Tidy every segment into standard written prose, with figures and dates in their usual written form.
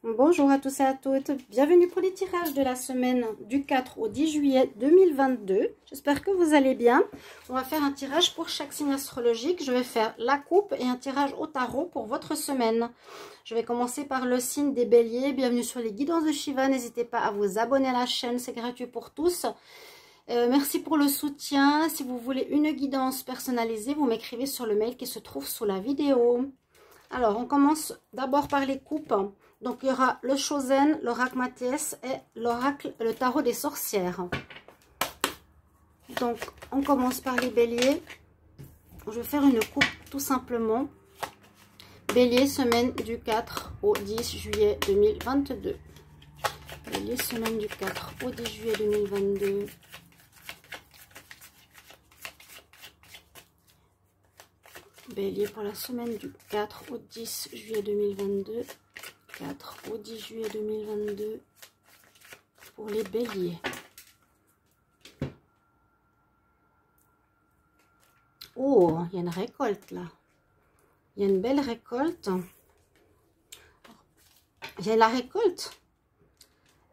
Bonjour à tous et à toutes, bienvenue pour les tirages de la semaine du 4 au 10 juillet 2022. J'espère que vous allez bien. On va faire un tirage pour chaque signe astrologique. Je vais faire la coupe et un tirage au tarot pour votre semaine. Je vais commencer par le signe des béliers. Bienvenue sur les guidances de Shiva. N'hésitez pas à vous abonner à la chaîne, c'est gratuit pour tous. Merci pour le soutien. Si vous voulez une guidance personnalisée, vous m'écrivez sur le mail qui se trouve sous la vidéo. Alors, on commence d'abord par les coupes. Donc, il y aura le Chosen, l'oracle Mathias et l'oracle, le tarot des sorcières. Donc, on commence par les béliers. Je vais faire une coupe tout simplement. Bélier, semaine du 4 au 10 juillet 2022. Bélier, semaine du 4 au 10 juillet 2022. Bélier pour la semaine du 4 au 10 juillet 2022. 4 au 10 juillet 2022 pour les béliers. Oh, il y a une récolte là. Il y a une belle récolte. Il y a la récolte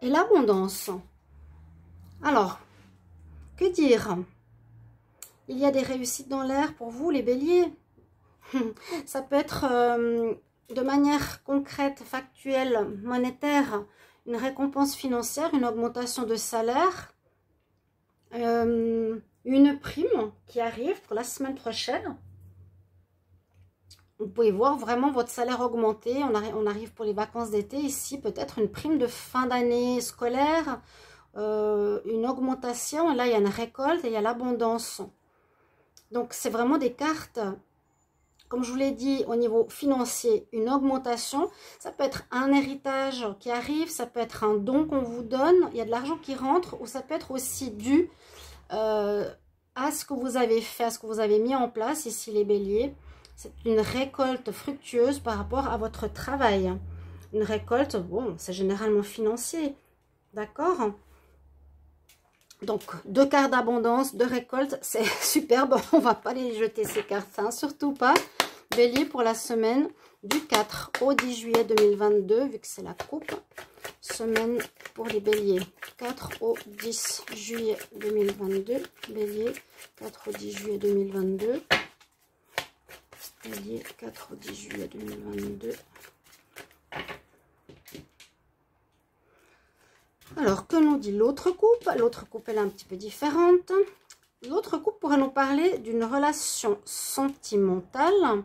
et l'abondance. Alors, que dire? Il y a des réussites dans l'air pour vous les béliers. Ça peut être de manière concrète, factuelle, monétaire, une récompense financière, une augmentation de salaire, une prime qui arrive pour la semaine prochaine. Vous pouvez voir vraiment votre salaire augmenter. On arrive pour les vacances d'été. Ici, peut-être une prime de fin d'année scolaire, une augmentation. Là, il y a une récolte et il y a l'abondance. Donc, c'est vraiment des cartes... Comme je vous l'ai dit, au niveau financier, une augmentation. Ça peut être un héritage qui arrive, ça peut être un don qu'on vous donne. Il y a de l'argent qui rentre ou ça peut être aussi dû à ce que vous avez fait, à ce que vous avez mis en place ici les béliers. C'est une récolte fructueuse par rapport à votre travail. Une récolte, bon, c'est généralement financier. D'accord ? Donc, 2 cartes d'abondance, de récolte, c'est superbe. On va pas les jeter ces cartes, hein, surtout pas. Bélier pour la semaine du 4 au 10 juillet 2022, vu que c'est la coupe. Semaine pour les béliers, 4 au 10 juillet 2022. Bélier, 4 au 10 juillet 2022. Bélier, 4 au 10 juillet 2022. Alors, que nous dit l'autre coupe? L'autre coupe, elle est un petit peu différente. L'autre coupe pourrait nous parler d'une relation sentimentale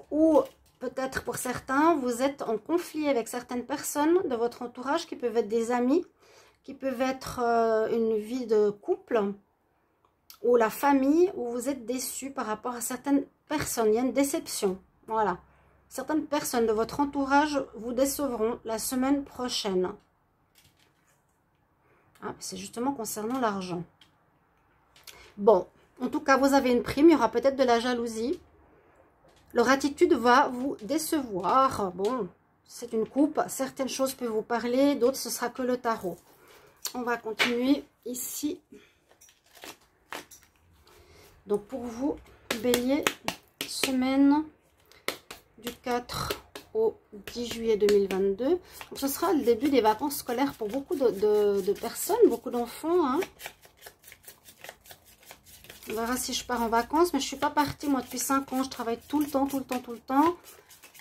ou peut-être pour certains, vous êtes en conflit avec certaines personnes de votre entourage qui peuvent être des amis, qui peuvent être une vie de couple ou la famille où vous êtes déçu par rapport à certaines personnes. Il y a une déception. Voilà. Certaines personnes de votre entourage vous décevront la semaine prochaine. Ah, c'est justement concernant l'argent. Bon, en tout cas, vous avez une prime. Il y aura peut-être de la jalousie. Leur attitude va vous décevoir. Bon, c'est une coupe. Certaines choses peuvent vous parler. D'autres, ce sera que le tarot. On va continuer ici. Donc, pour vous, bélier, semaine du 4 au 10 juillet 2022. Donc, ce sera le début des vacances scolaires pour beaucoup de personnes, beaucoup d'enfants. Hein. On verra si je pars en vacances, mais je ne suis pas partie. Moi, depuis 5 ans, je travaille tout le temps.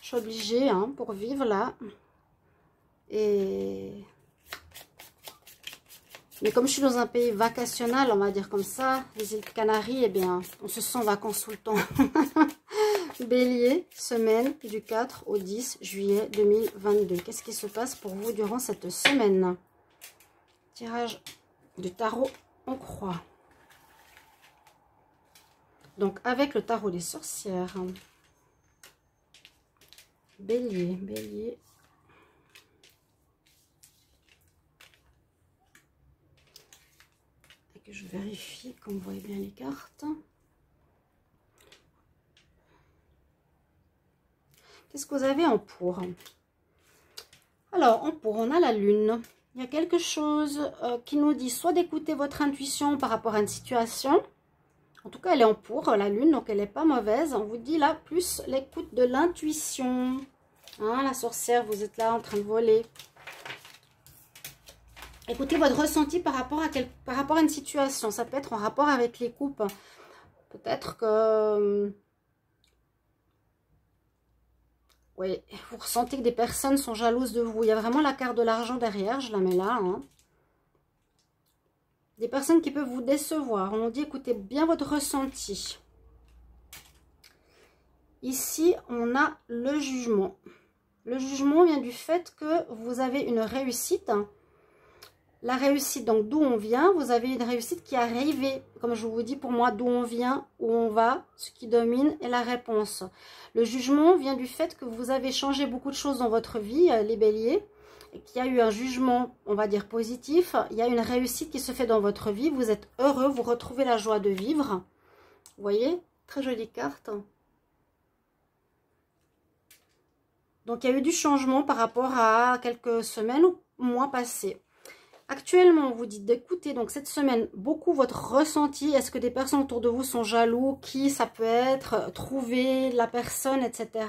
Je suis obligée hein, pour vivre là. Mais comme je suis dans un pays vacationnel, on va dire comme ça, les îles Canaries, eh bien, on se sent en vacances tout le temps. Bélier, semaine du 4 au 10 juillet 2022. Qu'est-ce qui se passe pour vous durant cette semaine? Tirage du tarot en croix. Donc, avec le tarot des sorcières. Bélier, bélier. Et que je vérifie, comme vous voyez bien les cartes. Qu'est-ce que vous avez en pour? Alors, en pour, on a la lune. Il y a quelque chose qui nous dit soit d'écouter votre intuition par rapport à une situation. En tout cas, elle est en pour, la lune, donc elle n'est pas mauvaise. On vous dit là, plus l'écoute de l'intuition. Hein, la sorcière, vous êtes là en train de voler. Écoutez votre ressenti par rapport à une situation. Ça peut être en rapport avec les coupes. Peut-être que... oui, vous ressentez que des personnes sont jalouses de vous. Il y a vraiment la carte de l'argent derrière. Je la mets là. Hein. Des personnes qui peuvent vous décevoir. On nous dit, écoutez bien votre ressenti. Ici, on a le jugement. Le jugement vient du fait que vous avez une réussite. La réussite, donc d'où on vient, vous avez une réussite qui est arrivée. Comme je vous dis, pour moi, d'où on vient, où on va, ce qui domine est la réponse. Le jugement vient du fait que vous avez changé beaucoup de choses dans votre vie, les béliers, et qu'il y a eu un jugement, on va dire, positif. Il y a une réussite qui se fait dans votre vie. Vous êtes heureux, vous retrouvez la joie de vivre. Vous voyez, très jolie carte. Donc, il y a eu du changement par rapport à quelques semaines ou mois passés. Actuellement, vous dites d'écouter, donc cette semaine, beaucoup votre ressenti. Est-ce que des personnes autour de vous sont jaloux? Qui ça peut être? Trouver la personne, etc.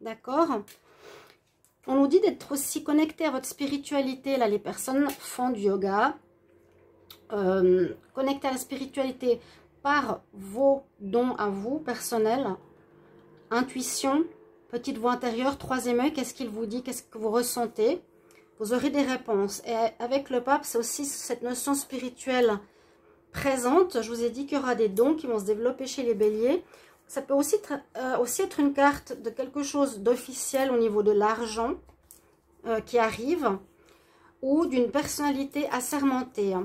D'accord? On nous dit d'être aussi connecté à votre spiritualité. Là, les personnes font du yoga. Connecté à la spiritualité par vos dons à vous, personnels. Intuition, petite voix intérieure, troisième œil. Qu'est-ce qu'il vous dit? Qu'est-ce que vous ressentez? Vous aurez des réponses. Et avec le pape, c'est aussi cette notion spirituelle présente. Je vous ai dit qu'il y aura des dons qui vont se développer chez les béliers. Ça peut aussi être une carte de quelque chose d'officiel au niveau de l'argent qui arrive. Ou d'une personnalité assermentée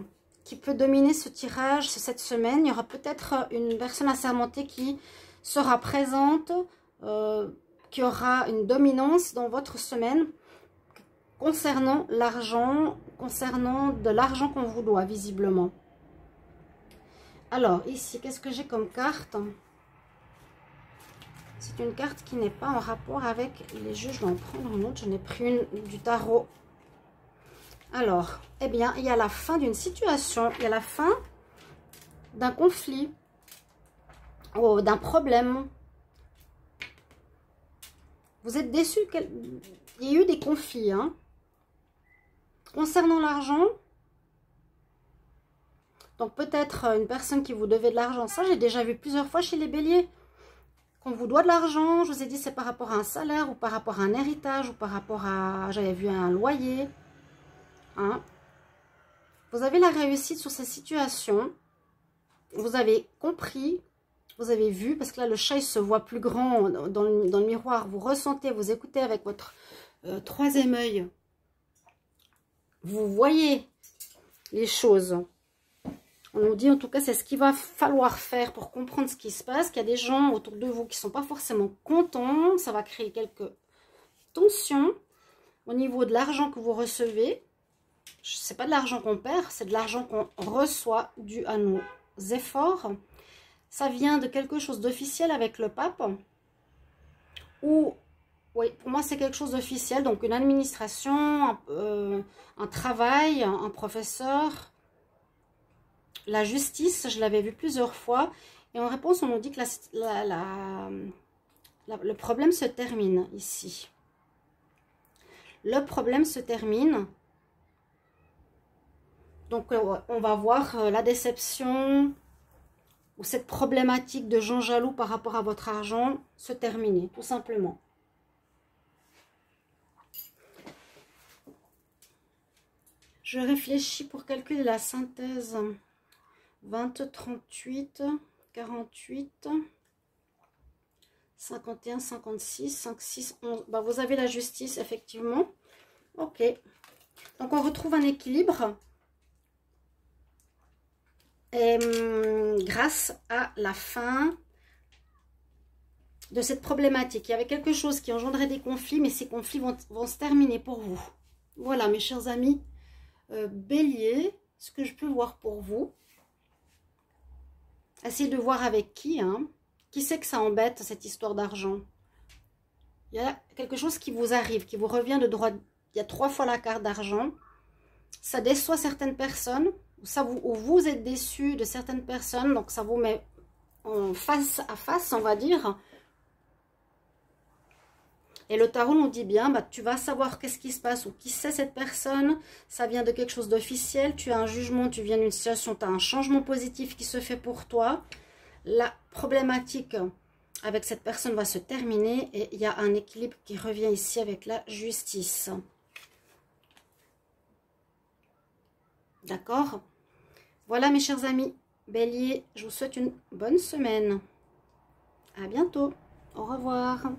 qui peut dominer ce tirage cette semaine. Il y aura peut-être une personne assermentée qui sera présente, qui aura une dominance dans votre semaine. Concernant l'argent, concernant de l'argent qu'on vous doit, visiblement. Alors, ici, qu'est-ce que j'ai comme carte? C'est une carte qui n'est pas en rapport avec les jeux. Je vais en prendre une autre. J'en ai pris une du tarot. Alors, eh bien, il y a la fin d'une situation. Il y a la fin d'un conflit. Ou d'un problème. Vous êtes déçu. Il y a eu des conflits, hein. Concernant l'argent, donc peut-être une personne qui vous devait de l'argent. Ça, j'ai déjà vu plusieurs fois chez les béliers. Qu'on vous doit de l'argent, je vous ai dit, c'est par rapport à un salaire ou par rapport à un héritage ou par rapport à, j'avais vu, un loyer. Hein. Vous avez la réussite sur ces situations. Vous avez compris, vous avez vu, parce que là, le chat, il se voit plus grand dans le miroir. Vous ressentez, vous écoutez avec votre troisième œil. Vous voyez les choses. On nous dit en tout cas c'est ce qu'il va falloir faire pour comprendre ce qui se passe. Qu'il y a des gens autour de vous qui ne sont pas forcément contents. Ça va créer quelques tensions au niveau de l'argent que vous recevez. Ce n'est pas de l'argent qu'on perd, c'est de l'argent qu'on reçoit dû à nos efforts. Ça vient de quelque chose d'officiel avec le pape. Ou... oui, pour moi, c'est quelque chose d'officiel. Donc, une administration, un travail, un professeur. La justice, je l'avais vu plusieurs fois. Et en réponse, on nous dit que le problème se termine ici. Le problème se termine. Donc, on va voir la déception ou cette problématique de gens jaloux par rapport à votre argent se terminer, tout simplement. Je réfléchis pour calculer la synthèse. 20, 38, 48, 51, 56, 5, 6, 11. Bah, vous avez la justice, effectivement. Ok. Donc, on retrouve un équilibre. Et grâce à la fin de cette problématique. Il y avait quelque chose qui engendrait des conflits, mais ces conflits vont se terminer pour vous. Voilà, mes chers amis. Bélier, ce que je peux voir pour vous. Essayez de voir avec qui. Hein. Qui c'est que ça embête, cette histoire d'argent? Il y a quelque chose qui vous arrive, qui vous revient de droite. Il y a 3 fois la carte d'argent. Ça déçoit certaines personnes. Ou vous êtes déçu de certaines personnes. Donc, ça vous met en face à face, on va dire. Et le tarot nous dit bien, bah, tu vas savoir qu'est-ce qui se passe ou qui c'est cette personne. Ça vient de quelque chose d'officiel. Tu as un jugement, tu viens d'une situation, tu as un changement positif qui se fait pour toi. La problématique avec cette personne va se terminer et il y a un équilibre qui revient ici avec la justice. D'accord? Voilà mes chers amis. Bélier, je vous souhaite une bonne semaine. À bientôt. Au revoir.